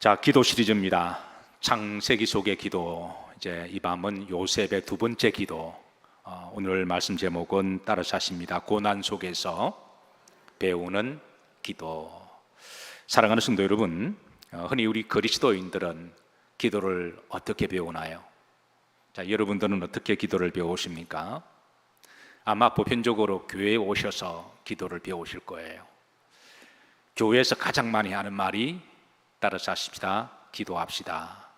자, 기도 시리즈입니다. 창세기 속의 기도. 이제 이 밤은 요셉의 두 번째 기도. 오늘 말씀 제목은 따라서 하십니다. 고난 속에서 배우는 기도. 사랑하는 성도 여러분, 흔히 우리 그리스도인들은 기도를 어떻게 배우나요? 자, 여러분들은 어떻게 기도를 배우십니까? 아마 보편적으로 교회에 오셔서 기도를 배우실 거예요. 교회에서 가장 많이 하는 말이 따라서 하십시다. 기도합시다.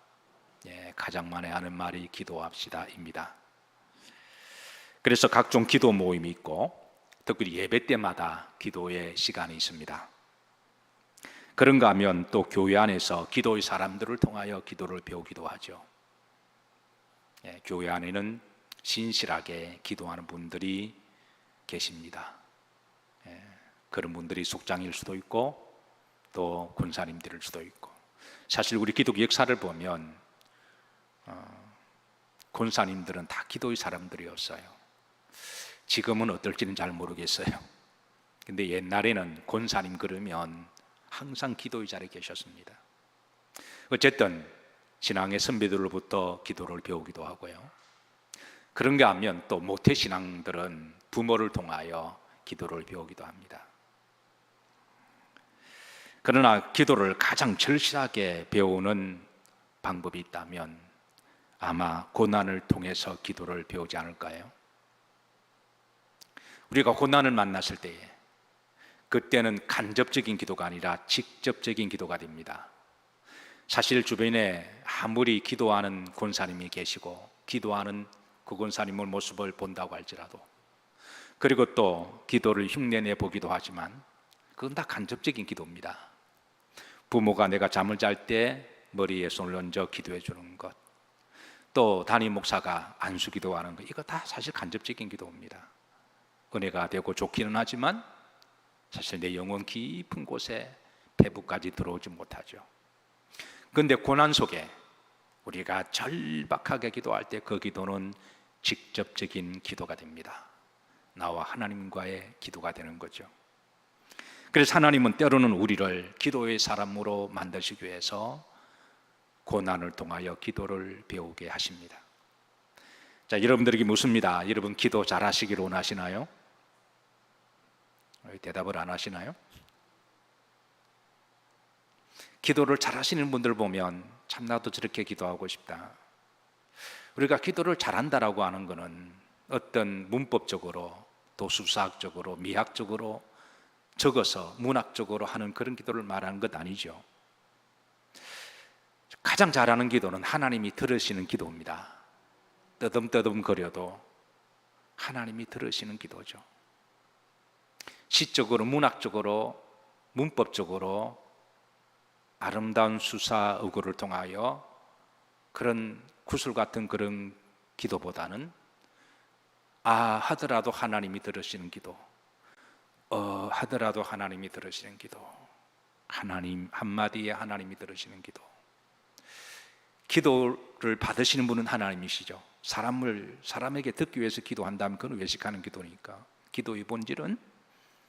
가장 많이 하는 말이 기도합시다입니다. 그래서 각종 기도 모임이 있고 특별히 예배 때마다 기도의 시간이 있습니다. 그런가 하면 또 교회 안에서 기도의 사람들을 통하여 기도를 배우기도 하죠. 교회 안에는 신실하게 기도하는 분들이 계십니다. 그런 분들이 속장일 수도 있고 또 권사님들일 수도 있고, 사실 우리 기독교 역사를 보면 권사님들은 다 기도의 사람들이었어요. 지금은 어떨지는 잘 모르겠어요. 근데 옛날에는 권사님 그러면 항상 기도의 자리에 계셨습니다. 어쨌든 신앙의 선배들로부터 기도를 배우기도 하고요. 그런가 하면 또 모태신앙들은 부모를 통하여 기도를 배우기도 합니다. 그러나 기도를 가장 절실하게 배우는 방법이 있다면 아마 고난을 통해서 기도를 배우지 않을까요? 우리가 고난을 만났을 때에 그때는 간접적인 기도가 아니라 직접적인 기도가 됩니다. 사실 주변에 아무리 기도하는 권사님이 계시고 기도하는 그 권사님의 모습을 본다고 할지라도, 그리고 또 기도를 흉내내 보기도 하지만 그건 다 간접적인 기도입니다. 부모가 내가 잠을 잘 때 머리에 손을 얹어 기도해 주는 것, 또 담임 목사가 안수 기도하는 것, 이거 다 사실 간접적인 기도입니다. 은혜가 되고 좋기는 하지만 사실 내 영혼 깊은 곳에 배부까지 들어오지 못하죠. 그런데 고난 속에 우리가 절박하게 기도할 때 그 기도는 직접적인 기도가 됩니다. 나와 하나님과의 기도가 되는 거죠. 그래서 하나님은 때로는 우리를 기도의 사람으로 만드시기 위해서 고난을 통하여 기도를 배우게 하십니다. 자, 여러분들에게 묻습니다. 여러분 기도 잘하시기를 원하시나요? 대답을 안 하시나요? 기도를 잘하시는 분들 보면 참 나도 저렇게 기도하고 싶다. 우리가 기도를 잘한다라고 하는 것은 어떤 문법적으로 또 수사학적으로 미학적으로 적어서 문학적으로 하는 그런 기도를 말하는 것 아니죠. 가장 잘하는 기도는 하나님이 들으시는 기도입니다. 떠듬떠듬 거려도 하나님이 들으시는 기도죠. 시적으로 문학적으로 문법적으로 아름다운 수사어구를 통하여 그런 구슬 같은 그런 기도보다는 하더라도 하나님이 들으시는 기도, 하더라도 하나님이 들으시는 기도, 하나님 한마디에 하나님이 들으시는 기도. 기도를 받으시는 분은 하나님이시죠. 사람에게 듣기 위해서 기도한다면 그건 외식하는 기도니까 기도의 본질은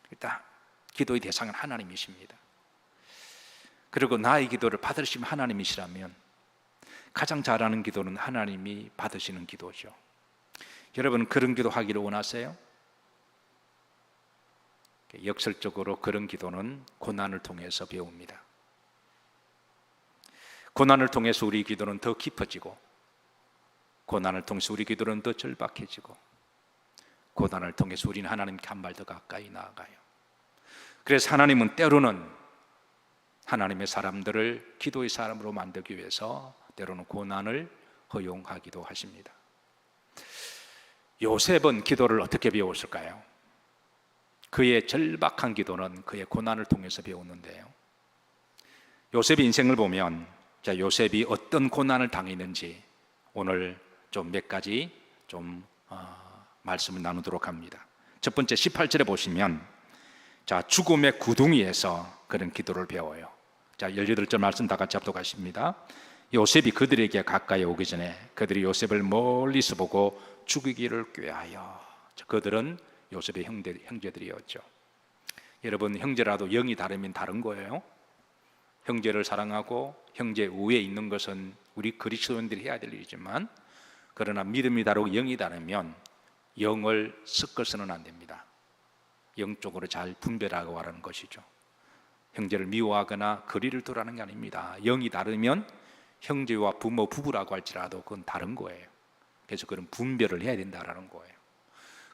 일단 기도의 대상은 하나님이십니다. 그리고 나의 기도를 받으시면 하나님이시라면 가장 잘하는 기도는 하나님이 받으시는 기도죠. 여러분 그런 기도 하기를 원하세요? 역설적으로 그런 기도는 고난을 통해서 배웁니다. 고난을 통해서 우리 기도는 더 깊어지고, 고난을 통해서 우리 기도는 더 절박해지고, 고난을 통해서 우리는 하나님께 한 발 더 가까이 나아가요. 그래서 하나님은 때로는 하나님의 사람들을 기도의 사람으로 만들기 위해서 때로는 고난을 허용하기도 하십니다. 요셉은 기도를 어떻게 배웠을까요? 그의 절박한 기도는 그의 고난을 통해서 배웠는데요. 요셉의 인생을 보면 요셉이 어떤 고난을 당했는지 오늘 좀 몇 가지 말씀을 나누도록 합니다. 첫 번째 18절에 보시면 죽음의 구덩이에서 그런 기도를 배워요. 18절 말씀 다 같이 합독하십니다. 요셉이 그들에게 가까이 오기 전에 그들이 요셉을 멀리서 보고 죽이기를 꾀하여. 그들은 요셉의 형제들이었죠. 여러분 형제라도 영이 다르면 다른 거예요. 형제를 사랑하고 형제 우에 있는 것은 우리 그리스도인들이 해야 될 일이지만, 그러나 믿음이 다르고 영이 다르면 영을 섞어서는 안 됩니다. 영적으로 잘 분별하고 하라는 것이죠. 형제를 미워하거나 거리를 두라는 게 아닙니다. 영이 다르면 형제와 부모, 부부라고 할지라도 그건 다른 거예요. 그래서 그런 분별을 해야 된다는 거예요.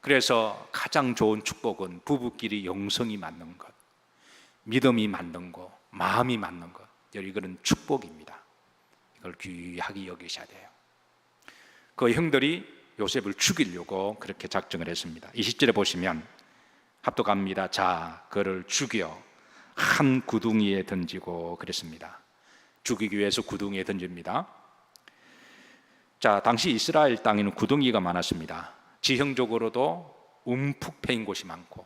그래서 가장 좋은 축복은 부부끼리 영성이 맞는 것, 믿음이 맞는 것, 마음이 맞는 것, 이거는 축복입니다. 이걸 귀하게 여기셔야 돼요. 그 형들이 요셉을 죽이려고 그렇게 작정을 했습니다. 20절에 보시면 합독합니다. 자, 그를 죽여 한 구덩이에 던지고 그랬습니다. 죽이기 위해서 구덩이에 던집니다. 자, 당시 이스라엘 땅에는 구덩이가 많았습니다. 지형적으로도 움푹 패인 곳이 많고,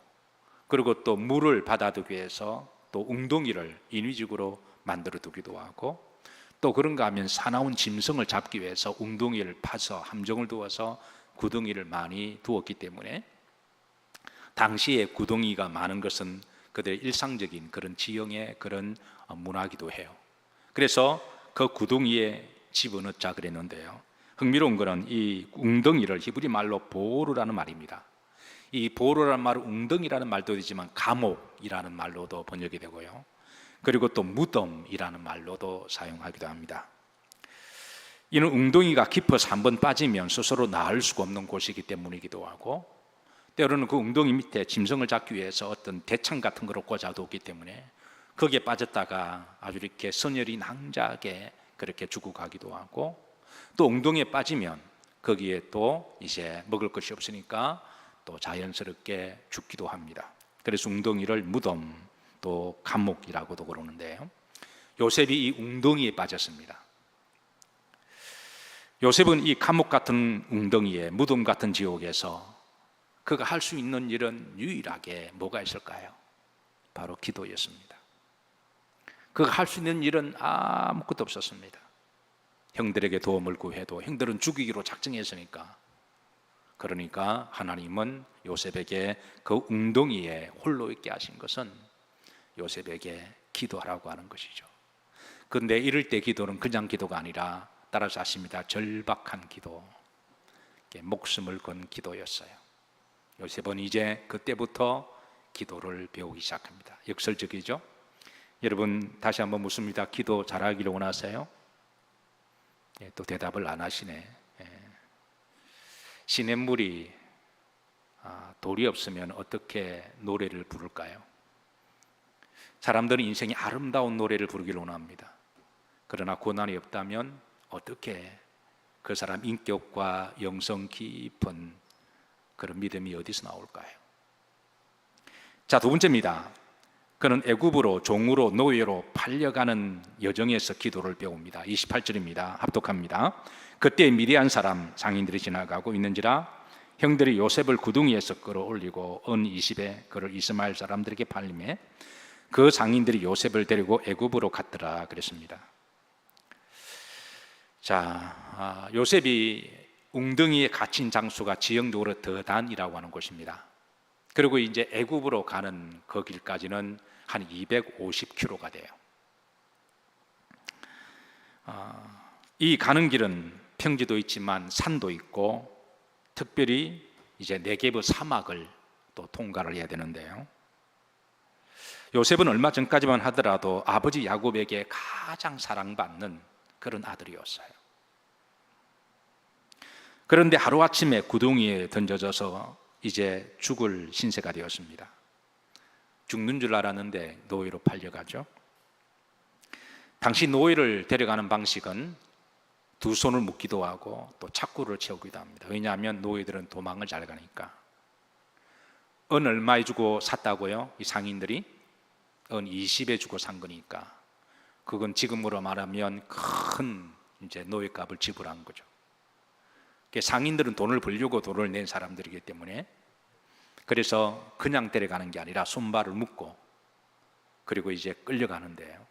그리고 또 물을 받아두기 위해서 또 웅덩이를 인위적으로 만들어 두기도 하고, 또 그런가 하면 사나운 짐승을 잡기 위해서 웅덩이를 파서 함정을 두어서 구덩이를 많이 두었기 때문에 당시에 구덩이가 많은 것은 그들의 일상적인 그런 지형의 그런 문화기도 해요. 그래서 그 구덩이에 집어넣자 그랬는데요, 흥미로운 것은 이 웅덩이를 히브리 말로 보르라는 말입니다. 이 보르라는 말은 웅덩이라는 말도 되지만 감옥이라는 말로도 번역이 되고요, 그리고 또 무덤이라는 말로도 사용하기도 합니다. 이는 웅덩이가 깊어서 한번 빠지면 스스로 나을 수가 없는 곳이기 때문이기도 하고, 때로는 그 웅덩이 밑에 짐승을 잡기 위해서 어떤 대창 같은 거를 꽂아두기 때문에 거기에 빠졌다가 아주 이렇게 선열이 낭자하게 그렇게 죽어가기도 하고, 또 웅덩이에 빠지면 거기에 또 이제 먹을 것이 없으니까 또 자연스럽게 죽기도 합니다. 그래서 웅덩이를 무덤, 또 감옥이라고도 그러는데요, 요셉이 이 웅덩이에 빠졌습니다. 요셉은 이 감옥 같은 웅덩이에, 무덤 같은 지옥에서 그가 할 수 있는 일은 유일하게 뭐가 있을까요? 바로 기도였습니다. 그가 할 수 있는 일은 아무것도 없었습니다. 형들에게 도움을 구해도 형들은 죽이기로 작정했으니까, 그러니까 하나님은 요셉에게 그 웅덩이에 홀로 있게 하신 것은 요셉에게 기도하라고 하는 것이죠. 그런데 이럴 때 기도는 그냥 기도가 아니라 따라서 하십니다. 절박한 기도, 목숨을 건 기도였어요. 요셉은 이제 그때부터 기도를 배우기 시작합니다. 역설적이죠? 여러분, 다시 한번 묻습니다. 기도 잘하기를 원하세요? 또 대답을 안 하시네. 시냇물이 돌이 없으면 어떻게 노래를 부를까요? 사람들은 인생이 아름다운 노래를 부르기를 원합니다. 그러나 고난이 없다면 어떻게 그 사람 인격과 영성 깊은 그런 믿음이 어디서 나올까요? 자, 두 번째입니다. 그는 애굽으로 종으로 노예로 팔려가는 여정에서 기도를 배웁니다. 28절입니다. 합독합니다. 그때 미디안 사람 상인들이 지나가고 있는지라 형들이 요셉을 구덩이에서 끌어올리고 은 20에 그를 이스마엘 사람들에게 팔림에 그 상인들이 요셉을 데리고 애굽으로 갔더라 그랬습니다. 자, 요셉이 웅덩이에 갇힌 장소가 지형적으로 더단이라고 하는 곳입니다. 그리고 이제 애굽으로 가는 그 길까지는 한 250km가 돼요. 이 가는 길은 평지도 있지만 산도 있고, 특별히 이제 네게브 사막을 또 통과를 해야 되는데요, 요셉은 얼마 전까지만 하더라도 아버지 야곱에게 가장 사랑받는 그런 아들이었어요. 그런데 하루아침에 구덩이에 던져져서 이제 죽을 신세가 되었습니다. 죽는 줄 알았는데 노예로 팔려가죠. 당시 노예를 데려가는 방식은 두 손을 묶기도 하고 또 착구를 채우기도 합니다. 왜냐하면 노예들은 도망을 잘 가니까. 은 얼마에 주고 샀다고요? 이 상인들이 은 20에 주고 산 거니까 그건 지금으로 말하면 큰 이제 노예값을 지불한 거죠. 상인들은 돈을 벌려고 돈을 낸 사람들이기 때문에, 그래서 그냥 데려가는 게 아니라 손발을 묶고 그리고 이제 끌려가는데요,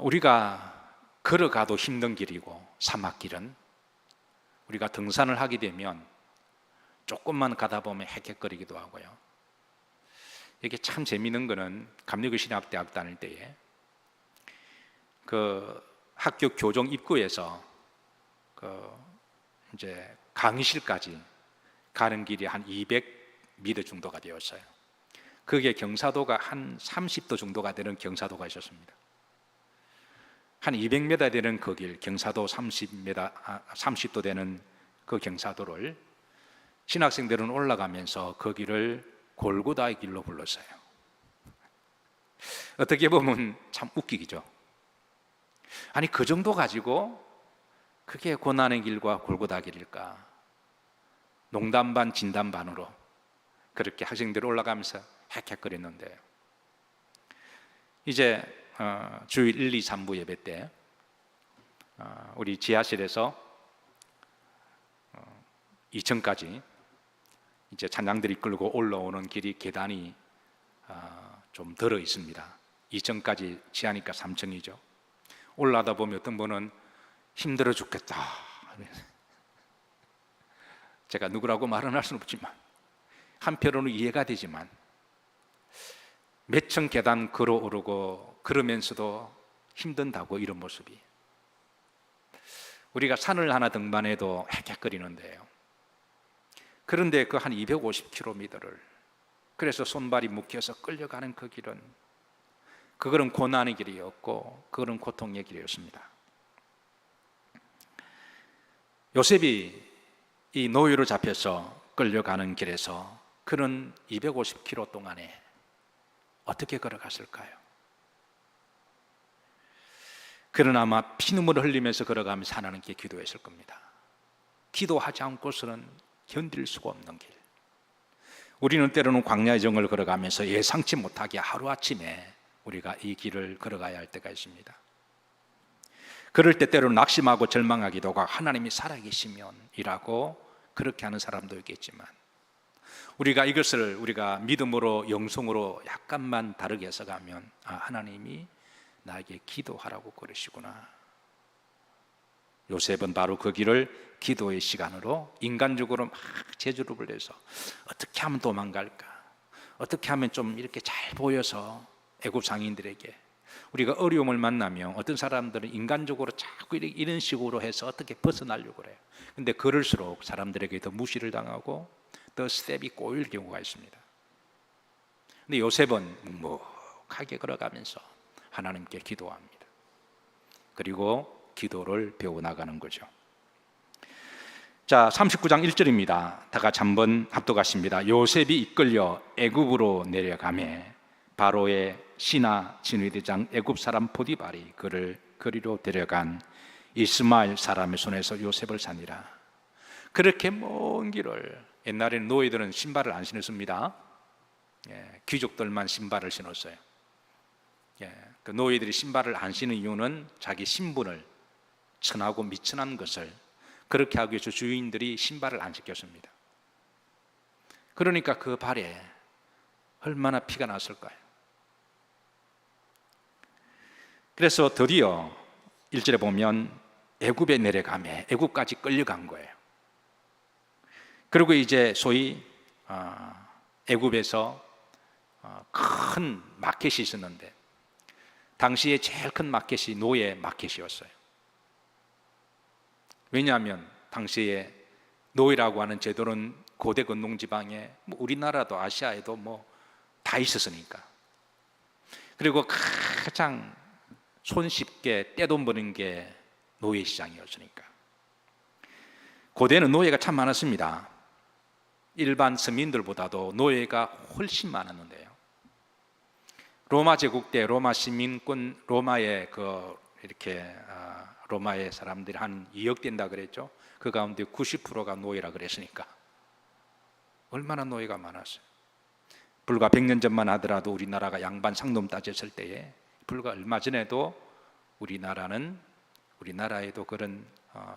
우리가 걸어가도 힘든 길이고 사막길은 우리가 등산을 하게 되면 조금만 가다 보면 헥헥거리기도 하고요. 이게 참 재미있는 거는 감리교 신학대학 다닐 때에 그 학교 교정 입구에서 그 이제 강의실까지 가는 길이 한 200m 정도가 되었어요. 그게 경사도가 한 30도 정도가 되는 경사도가 있었습니다. 한 200m 되는 그 길, 경사도 30도 되는 그 경사도를 신학생들은 올라가면서 그 길을 골고다의 길로 불렀어요. 어떻게 보면 참 웃기죠. 아니, 그 정도 가지고 그게 고난의 길과 골고다 길일까? 농담 반 진담 반으로 그렇게 학생들이 올라가면서 헥헥거렸는데, 이제 주일 1, 2, 3부 예배 때 우리 지하실에서 2층까지 이제 찬양들이 끌고 올라오는 길이 계단이 좀 들어 있습니다. 2층까지 지하니까 3층이죠. 올라다 보면 어떤 분은 힘들어 죽겠다. 제가 누구라고 말은 할 수는 없지만 한편으로는 이해가 되지만, 몇 층 계단 걸어 오르고 그러면서도 힘든다고, 이런 모습이. 우리가 산을 하나 등반해도 헥헥거리는데요. 그런데 그 한 250km를, 그래서 손발이 묶여서 끌려가는 그 길은, 그거는 고난의 길이었고 그거는 고통의 길이었습니다. 요셉이 이 노예로 잡혀서 끌려가는 길에서 그는 250km 동안에 어떻게 걸어갔을까요? 그는 아마 피눈물을 흘리면서 걸어가면서 하나님께 기도했을 겁니다. 기도하지 않고서는 견딜 수가 없는 길. 우리는 때로는 광야의 정을 걸어가면서 예상치 못하게 하루아침에 우리가 이 길을 걸어가야 할 때가 있습니다. 그럴 때 때로는 낙심하고 절망하기도 하고, 하나님이 살아계시면 이라고 그렇게 하는 사람도 있겠지만, 우리가 이것을 우리가 믿음으로, 영성으로 약간만 다르게 해석하면, 하나님이 나에게 기도하라고 그러시구나. 요셉은 바로 그 길을 기도의 시간으로 인간적으로 막 제주를 해서 어떻게 하면 도망갈까, 어떻게 하면 좀 이렇게 잘 보여서 애굽 상인들에게, 우리가 어려움을 만나면 어떤 사람들은 인간적으로 자꾸 이런 식으로 해서 어떻게 벗어나려고 그래요. 근데 그럴수록 사람들에게 더 무시를 당하고 더 스텝이 꼬일 경우가 있습니다. 근데 요셉은 묵묵하게 걸어가면서 하나님께 기도합니다. 그리고 기도를 배워나가는 거죠. 자, 39장 1절입니다. 다 같이 한번 합독하십니다. 요셉이 이끌려 애굽으로 내려가매 바로의 신하 진위대장 애굽 사람 포디발이 그를 거리로 데려간 이스마엘 사람의 손에서 요셉을 사니라. 그렇게 먼 길을, 옛날에는 노예들은 신발을 안 신었습니다. 귀족들만 신발을 신었어요. 그 노예들이 신발을 안 신는 이유는 자기 신분을, 천하고 미천한 것을 그렇게 하기 위해서 주인들이 신발을 안 신겼습니다. 그러니까 그 발에 얼마나 피가 났을까요? 그래서 드디어 1절에 보면 애굽에 내려가매 애굽까지 끌려간 거예요. 그리고 이제 소위 애굽에서 큰 마켓이 있었는데, 당시에 제일 큰 마켓이 노예 마켓이었어요. 왜냐하면 당시에 노예라고 하는 제도는 고대 건농지방에, 우리나라도 아시아에도 다 있었으니까. 그리고 가장 손쉽게 떼돈 버는 게 노예 시장이었으니까. 고대는 노예가 참 많았습니다. 일반 서민들보다도 노예가 훨씬 많았는데요. 로마 제국 때 로마 시민권, 로마의 로마의 사람들이 한 2억 된다 그랬죠. 그 가운데 90%가 노예라 그랬으니까 얼마나 노예가 많았어요. 불과 100년 전만 하더라도 우리나라가 양반 상놈 따졌을 때에, 불과 얼마 전에도 우리나라에도 그런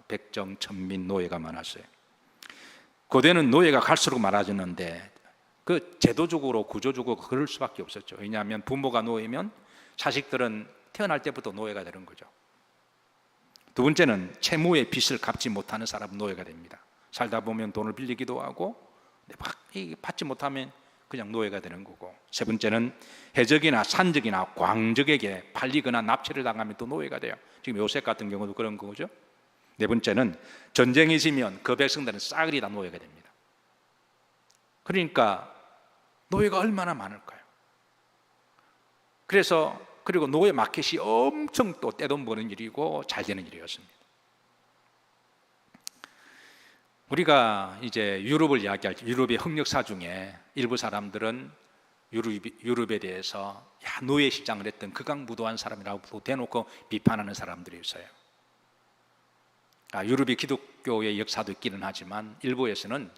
백정, 천민, 노예가 많았어요. 고대는 노예가 갈수록 많아졌는데, 그 제도적으로, 구조적으로 그럴 수밖에 없었죠. 왜냐하면 부모가 노예면 자식들은 태어날 때부터 노예가 되는 거죠. 두 번째는 채무의 빚을 갚지 못하는 사람은 노예가 됩니다. 살다 보면 돈을 빌리기도 하고, 받지 못하면 그냥 노예가 되는 거고, 세 번째는 해적이나 산적이나 광적에게 팔리거나 납치를 당하면 또 노예가 돼요. 지금 요셉 같은 경우도 그런 거죠. 네 번째는 전쟁이 지면 그 백성들은 싸그리 다 노예가 됩니다. 그러니까 노예가 얼마나 많을까요? 그리고 노예 마켓이 엄청 또 떼돈 버는 일이고 잘 되는 일이었습니다. 우리가 이제 유럽을 이야기할 때 유럽의 흑역사 중에 일부 사람들은 유럽에 대해서 노예 시장을 했던 극악무도한 사람이라고 대놓고 비판하는 사람들이 있어요. 유럽의 기독교의 역사도 있기는 하지만 일부에서는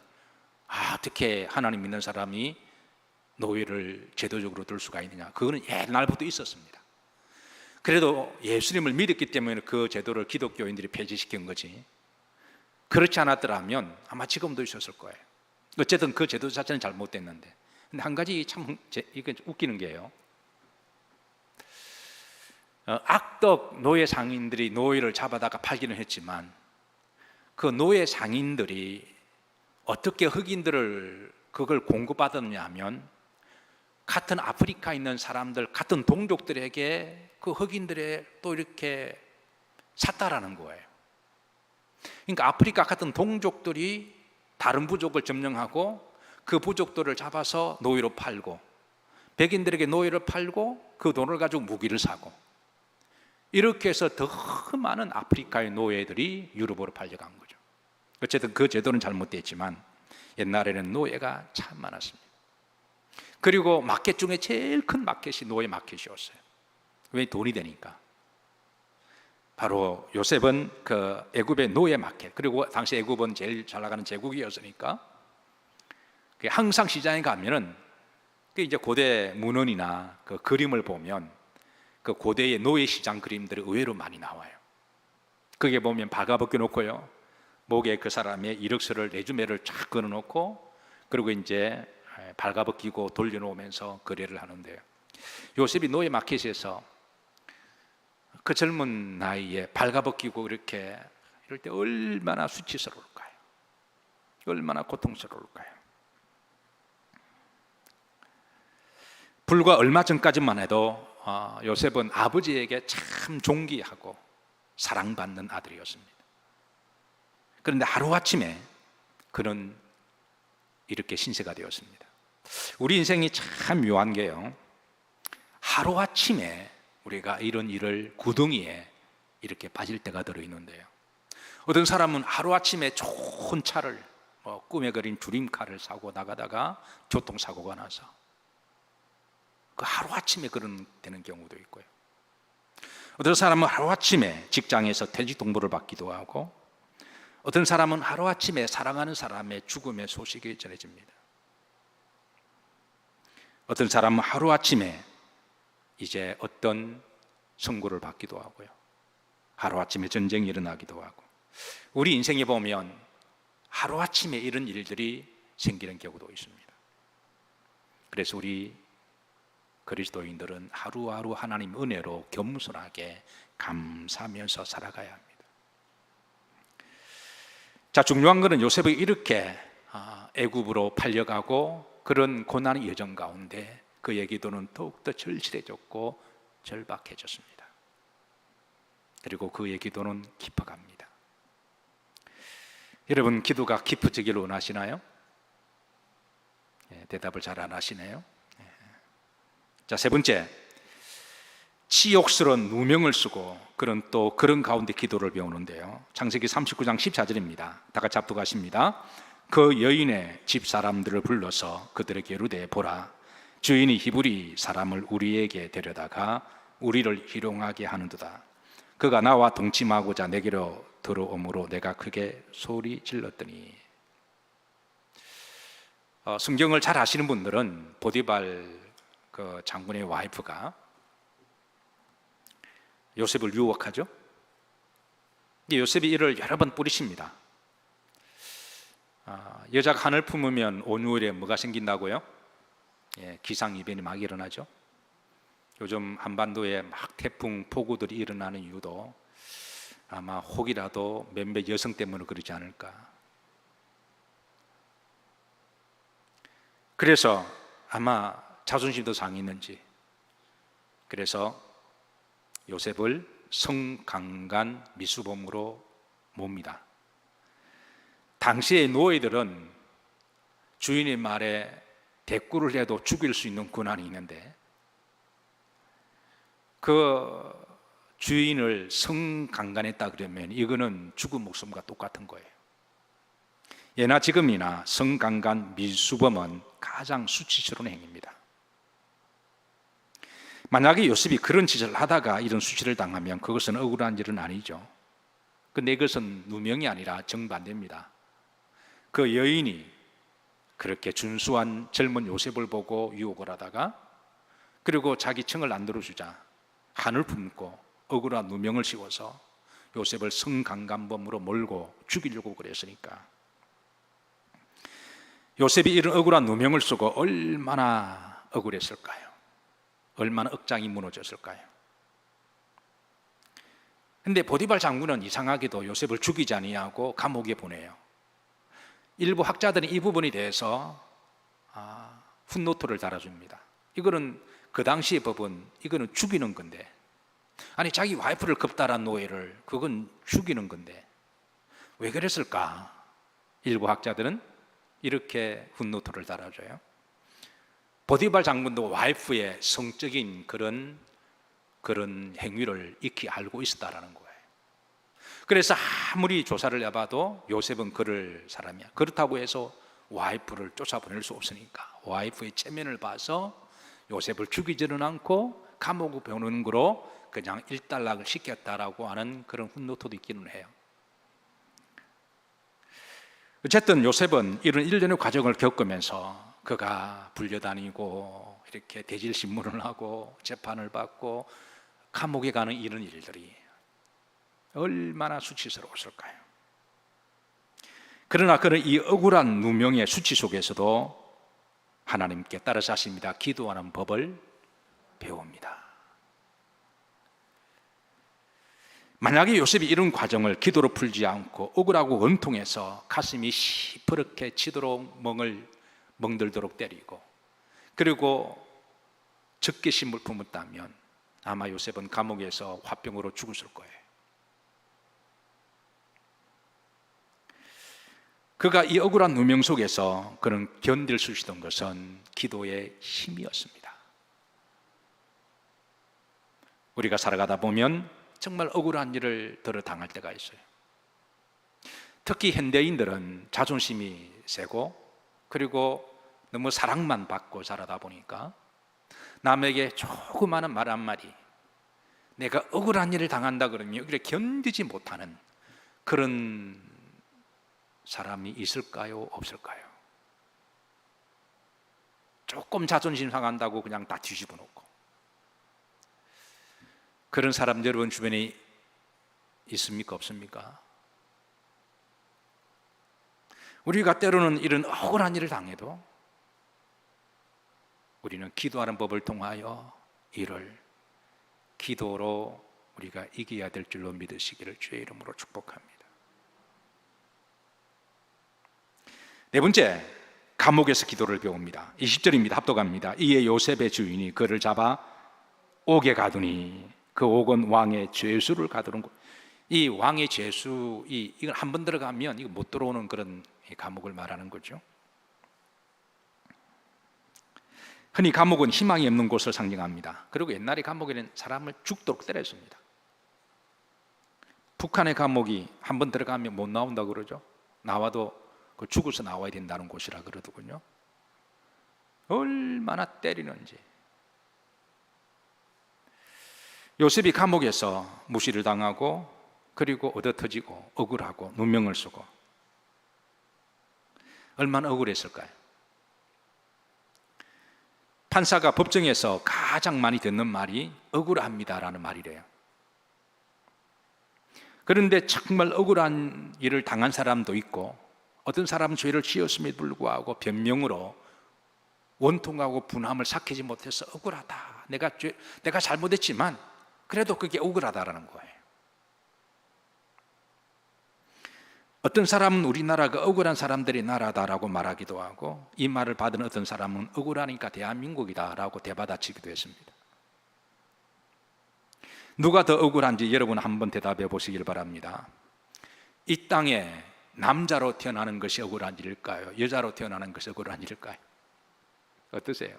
어떻게 하나님 믿는 사람이 노예를 제도적으로 둘 수가 있느냐, 그거는 옛날부터 있었습니다. 그래도 예수님을 믿었기 때문에 그 제도를 기독교인들이 폐지시킨 거지, 그렇지 않았더라면 아마 지금도 있었을 거예요. 어쨌든 그 제도 자체는 잘못됐는데, 근데 한 가지 참 이게 웃기는 게요, 악덕 노예 상인들이 노예를 잡아다가 팔기는 했지만 그 노예 상인들이 어떻게 흑인들을 그걸 공급받았느냐 하면 같은 아프리카에 있는 사람들, 같은 동족들에게 그 흑인들의 또 이렇게 샀다라는 거예요. 그러니까 아프리카 같은 동족들이 다른 부족을 점령하고 그 부족들을 잡아서 노예로 팔고, 백인들에게 노예를 팔고 그 돈을 가지고 무기를 사고, 이렇게 해서 더 많은 아프리카의 노예들이 유럽으로 팔려간 거죠. 어쨌든 그 제도는 잘못됐지만 옛날에는 노예가 참 많았습니다. 그리고 마켓 중에 제일 큰 마켓이 노예 마켓이었어요. 왜? 돈이 되니까. 바로 요셉은 그 애굽의 노예 마켓, 그리고 당시 애굽은 제일 잘 나가는 제국이었으니까 항상 시장에 가면은 이제 고대 문헌이나 그 그림을 보면 그 고대의 노예 시장 그림들이 의외로 많이 나와요. 거기에 보면 발가벗겨 놓고요, 목에 그 사람의 이력서를, 레주메를 쫙 그어 놓고, 그리고 이제 발가벗기고 돌려놓으면서 거래를 하는데요, 요셉이 노예 마켓에서 그 젊은 나이에 발가벗기고 이렇게 이럴 때 얼마나 수치스러울까요? 얼마나 고통스러울까요? 불과 얼마 전까지만 해도 요셉은 아버지에게 참 존귀하고 사랑받는 아들이었습니다. 그런데 하루아침에 그는 이렇게 신세가 되었습니다. 우리 인생이 참 묘한 게요, 하루아침에 우리가 이런 일을 구덩이에 이렇게 빠질 때가 들어있는데요, 어떤 사람은 하루아침에 좋은 차를, 꿈에 그린 주림카를 사고 나가다가 교통사고가 나서 그 하루아침에 그런 되는 경우도 있고요, 어떤 사람은 하루아침에 직장에서 퇴직 통보를 받기도 하고, 어떤 사람은 하루아침에 사랑하는 사람의 죽음의 소식이 전해집니다. 어떤 사람은 하루아침에 이제 어떤 선고를 받기도 하고요, 하루아침에 전쟁이 일어나기도 하고, 우리 인생에 보면 하루아침에 이런 일들이 생기는 경우도 있습니다. 그래서 우리 그리스도인들은 하루하루 하나님 은혜로 겸손하게 감사하면서 살아가야 합니다. 자, 중요한 것은 요셉이 이렇게 애굽으로 팔려가고 그런 고난의 여정 가운데 그의 기도는 더욱더 절실해졌고 절박해졌습니다. 그리고 그의 기도는 깊어갑니다. 여러분, 기도가 깊어지기를 원하시나요? 대답을 잘 안 하시네요. 자, 세 번째, 치욕스러운 누명을 쓰고 그런 가운데 기도를 배우는데요, 창세기 39장 14절입니다. 다 같이 합독하십니다. 그 여인의 집 사람들을 불러서 그들에게 이르되, 보라, 주인이 히브리 사람을 우리에게 데려다가 우리를 희롱하게 하는도다. 그가 나와 동침하고자 내게로 들어오므로 내가 크게 소리 질렀더니. 성경을 잘 아시는 분들은 보디발 그 장군의 와이프가 요셉을 유혹하죠. 요셉이 이를 여러 번 뿌리십니다. 여자가 한을 품으면 온유월에 뭐가 생긴다고요? 기상이변이 막 일어나죠. 요즘 한반도에 막 태풍, 폭우들이 일어나는 이유도 아마 혹이라도 몇몇 여성 때문에 그러지 않을까. 그래서 아마 자존심도 상했는지 그래서 요셉을 성강간 미수범으로 몹니다. 당시의 노예들은 주인의 말에 대꾸를 해도 죽일 수 있는 권한이 있는데 그 주인을 성강간했다 그러면 이거는 죽은 목숨과 똑같은 거예요. 예나 지금이나 성강간 미수범은 가장 수치스러운 행위입니다. 만약에 요셉이 그런 짓을 하다가 이런 수치를 당하면 그것은 억울한 일은 아니죠. 근데 이것은 누명이 아니라 정반대입니다. 그 여인이 그렇게 준수한 젊은 요셉을 보고 유혹을 하다가 그리고 자기 청을 안 들어주자 한을 품고 억울한 누명을 씌워서 요셉을 성강간범으로 몰고 죽이려고 그랬으니까 요셉이 이런 억울한 누명을 쓰고 얼마나 억울했을까요? 얼마나 억장이 무너졌을까요? 근데 보디발 장군은 이상하게도 요셉을 죽이지 아니하고 감옥에 보내요. 일부 학자들은 이 부분에 대해서 풋노트를 달아줍니다. 이거는 그 당시의 법은 이거는 죽이는 건데 아니 자기 와이프를 겁탈한 노예를 그건 죽이는 건데 왜 그랬을까? 일부 학자들은 이렇게 풋노트를 달아줘요. 보디발 장군도 와이프의 성적인 그런 행위를 익히 알고 있었다라는 거예요. 그래서 아무리 조사를 해봐도 요셉은 그럴 사람이야. 그렇다고 해서 와이프를 쫓아보낼 수 없으니까 와이프의 체면을 봐서 요셉을 죽이지는 않고 감옥에 보내는 거로 그냥 일단락을 시켰다라고 하는 그런 훗노트도 있기는 해요. 어쨌든 요셉은 이런 일련의 과정을 겪으면서 그가 불려다니고 이렇게 대질신문을 하고 재판을 받고 감옥에 가는 이런 일들이 얼마나 수치스러웠을까요? 그러나 그는 이 억울한 누명의 수치 속에서도 하나님께 따라서 하십니다. 기도하는 법을 배웁니다. 만약에 요셉이 이런 과정을 기도로 풀지 않고 억울하고 원통해서 가슴이 시퍼렇게 치도록 멍들도록 때리고 그리고 적개심을 품었다면 아마 요셉은 감옥에서 화병으로 죽었을 거예요. 그가 이 억울한 누명 속에서 그는 견딜 수 있었던 것은 기도의 힘이었습니다. 우리가 살아가다 보면 정말 억울한 일을 당할 때가 있어요. 특히 현대인들은 자존심이 세고 그리고 너무 사랑만 받고 살아다 보니까 남에게 조그마한 말 한마디 내가 억울한 일을 당한다 그러면 여기를 견디지 못하는 그런 사람이 있을까요? 없을까요? 조금 자존심 상한다고 그냥 다 뒤집어 놓고 그런 사람 여러분 주변에 있습니까? 없습니까? 우리가 때로는 이런 억울한 일을 당해도 우리는 기도하는 법을 통하여 이를 기도로 우리가 이겨야 될 줄로 믿으시기를 주의 이름으로 축복합니다. 네 번째, 감옥에서 기도를 배웁니다. 20절입니다. 합독합니다. 이에 요셉의 주인이 그를 잡아 옥에 가두니 그 옥은 왕의 죄수를 가두는 곳. 이 왕의 죄수, 이걸 한 번 들어가면 이거 못 들어오는 그런 감옥을 말하는 거죠. 흔히 감옥은 희망이 없는 곳을 상징합니다. 그리고 옛날에 감옥에는 사람을 죽도록 때렸습니다. 북한의 감옥이 한 번 들어가면 못 나온다고 그러죠. 나와도 그 죽어서 나와야 된다는 곳이라 그러더군요. 얼마나 때리는지. 요셉이 감옥에서 무시를 당하고 그리고 얻어터지고 억울하고 누명을 쓰고 얼마나 억울했을까요? 판사가 법정에서 가장 많이 듣는 말이 억울합니다라는 말이래요. 그런데 정말 억울한 일을 당한 사람도 있고 어떤 사람은 죄를 지었음에도 불구하고 변명으로 원통하고 분함을 삭히지 못해서 억울하다. 내가 잘못했지만 그래도 그게 억울하다라는 거예요. 어떤 사람은 우리나라가 억울한 사람들의 나라다라고 말하기도 하고, 이 말을 받은 어떤 사람은 억울하니까 대한민국이다라고 대받아치기도 했습니다. 누가 더 억울한지 여러분 한번 대답해 보시길 바랍니다. 이 땅에 남자로 태어나는 것이 억울한 일일까요? 여자로 태어나는 것이 억울한 일일까요? 어떠세요?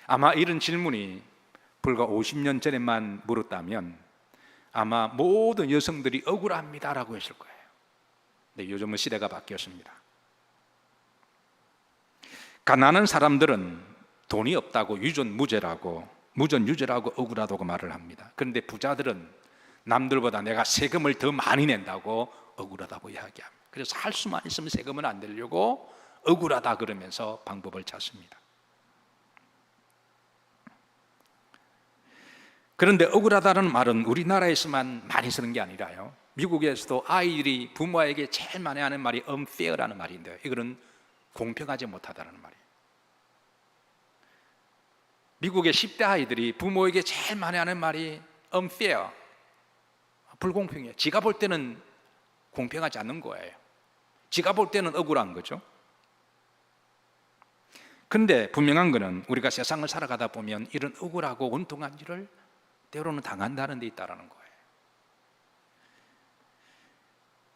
아마 이런 질문이 불과 50년 전에만 물었다면 아마 모든 여성들이 억울합니다라고 했을 거예요. 근데 요즘은 시대가 바뀌었습니다. 가난한 사람들은 돈이 없다고 유전무죄라고, 무전유죄라고 억울하다고 말을 합니다. 그런데 부자들은 남들보다 내가 세금을 더 많이 낸다고 억울하다고 이야기합니다. 그래서 할 수만 있으면 세금을 안 내려고 억울하다 그러면서 방법을 찾습니다. 그런데 억울하다는 말은 우리나라에서만 많이 쓰는 게 아니라요, 미국에서도 아이들이 부모에게 제일 많이 하는 말이 unfair라는 말인데요, 이거는 공평하지 못하다는 말이에요. 미국의 10대 아이들이 부모에게 제일 많이 하는 말이 unfair, 불공평해요. 지가 볼 때는 공평하지 않는 거예요. 지가 볼 때는 억울한 거죠. 그런데 분명한 것은 우리가 세상을 살아가다 보면 이런 억울하고 원통한 일을 때로는 당한다는 데 있다는 거예요.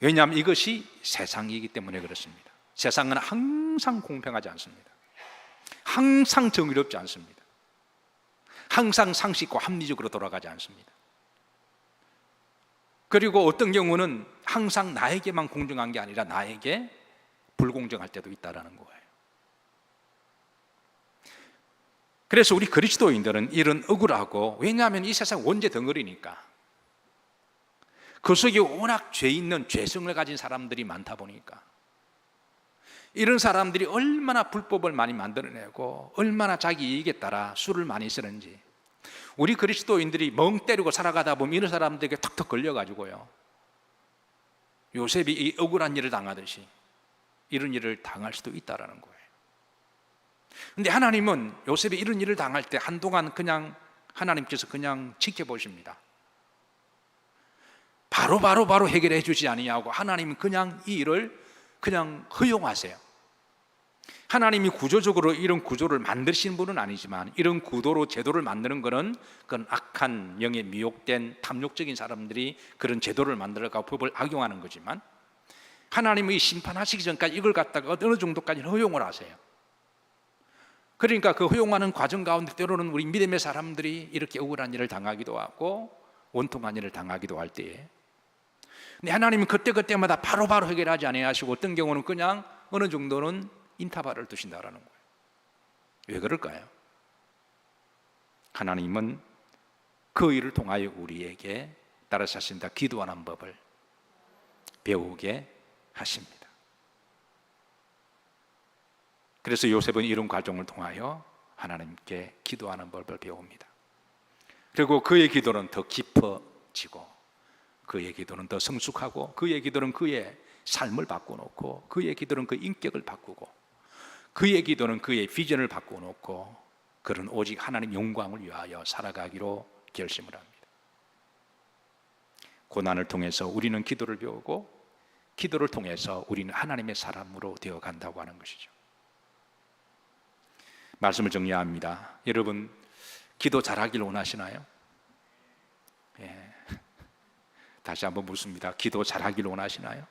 왜냐하면 이것이 세상이기 때문에 그렇습니다. 세상은 항상 공평하지 않습니다. 항상 정의롭지 않습니다. 항상 상식과 합리적으로 돌아가지 않습니다. 그리고 어떤 경우는 항상 나에게만 공정한 게 아니라 나에게 불공정할 때도 있다는 거예요. 그래서 우리 그리스도인들은 이런 억울하고, 왜냐하면 이 세상 원죄 덩어리니까, 그 속에 워낙 죄 있는 죄성을 가진 사람들이 많다 보니까 이런 사람들이 얼마나 불법을 많이 만들어내고 얼마나 자기 이익에 따라 수를 많이 쓰는지, 우리 그리스도인들이 멍 때리고 살아가다 보면 이런 사람들에게 턱턱 걸려가지고요, 요셉이 이 억울한 일을 당하듯이 이런 일을 당할 수도 있다는 거예요. 근데 하나님은 요셉이 이런 일을 당할 때 한동안 그냥 하나님께서 그냥 지켜보십니다. 바로 해결해 주지 아니하고 하나님은 그냥 이 일을 그냥 허용하세요. 하나님이 구조적으로 이런 구조를 만드신 분은 아니지만, 이런 구도로 제도를 만드는 것은 그건 악한 영에 미혹된 탐욕적인 사람들이 그런 제도를 만들어가고 법을 악용하는 거지만, 하나님이 심판하시기 전까지 이걸 갖다가 어느 정도까지 허용을 하세요. 그러니까 그 허용하는 과정 가운데 때로는 우리 믿음의 사람들이 이렇게 억울한 일을 당하기도 하고 원통한 일을 당하기도 할 때에, 근데 하나님은 그때마다 바로 해결하지 아니하시고 어떤 경우는 그냥 어느 정도는 인터벌을 두신다라는 거예요. 왜 그럴까요? 하나님은 그 일을 통하여 우리에게 따라서 하신다, 기도하는 법을 배우게 하십니다. 그래서 요셉은 이런 과정을 통하여 하나님께 기도하는 법을 배웁니다. 그리고 그의 기도는 더 깊어지고, 그의 기도는 더 성숙하고, 그의 기도는 그의 삶을 바꿔놓고, 그의 기도는 그 인격을 바꾸고, 그의 기도는 그의 비전을 바꿔놓고, 그런 오직 하나님 영광을 위하여 살아가기로 결심을 합니다. 고난을 통해서 우리는 기도를 배우고, 기도를 통해서 우리는 하나님의 사람으로 되어간다고 하는 것이죠. 말씀을 정리합니다. 여러분, 기도 잘하길 원하시나요? 예. 다시 한번 묻습니다. 기도 잘하길 원하시나요?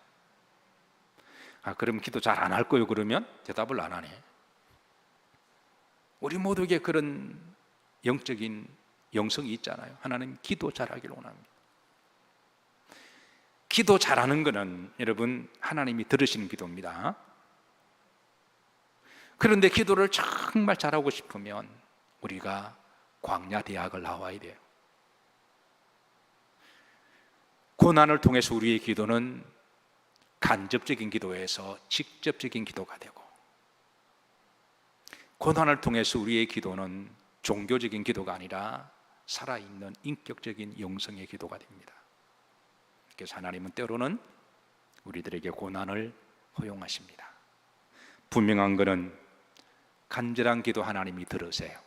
그럼 기도 잘 안 할 거예요? 그러면 대답을 안 하네. 우리 모두에게 그런 영적인 영성이 있잖아요. 하나님 기도 잘하길 원합니다. 기도 잘하는 것은 여러분 하나님이 들으시는 기도입니다. 그런데 기도를 정말 잘하고 싶으면 우리가 광야 대학을 나와야 돼요. 고난을 통해서 우리의 기도는 간접적인 기도에서 직접적인 기도가 되고, 고난을 통해서 우리의 기도는 종교적인 기도가 아니라 살아있는 인격적인 영성의 기도가 됩니다. 그래서 하나님은 때로는 우리들에게 고난을 허용하십니다. 분명한 것은 간절한 기도 하나님이 들으세요.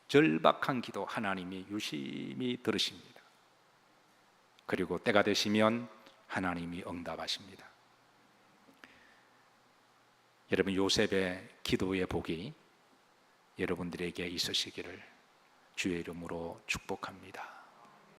절박한 기도 하나님이 유심히 들으십니다. 그리고 때가 되시면 하나님이 응답하십니다. 여러분, 요셉의 기도의 복이 여러분들에게 있으시기를 주의 이름으로 축복합니다.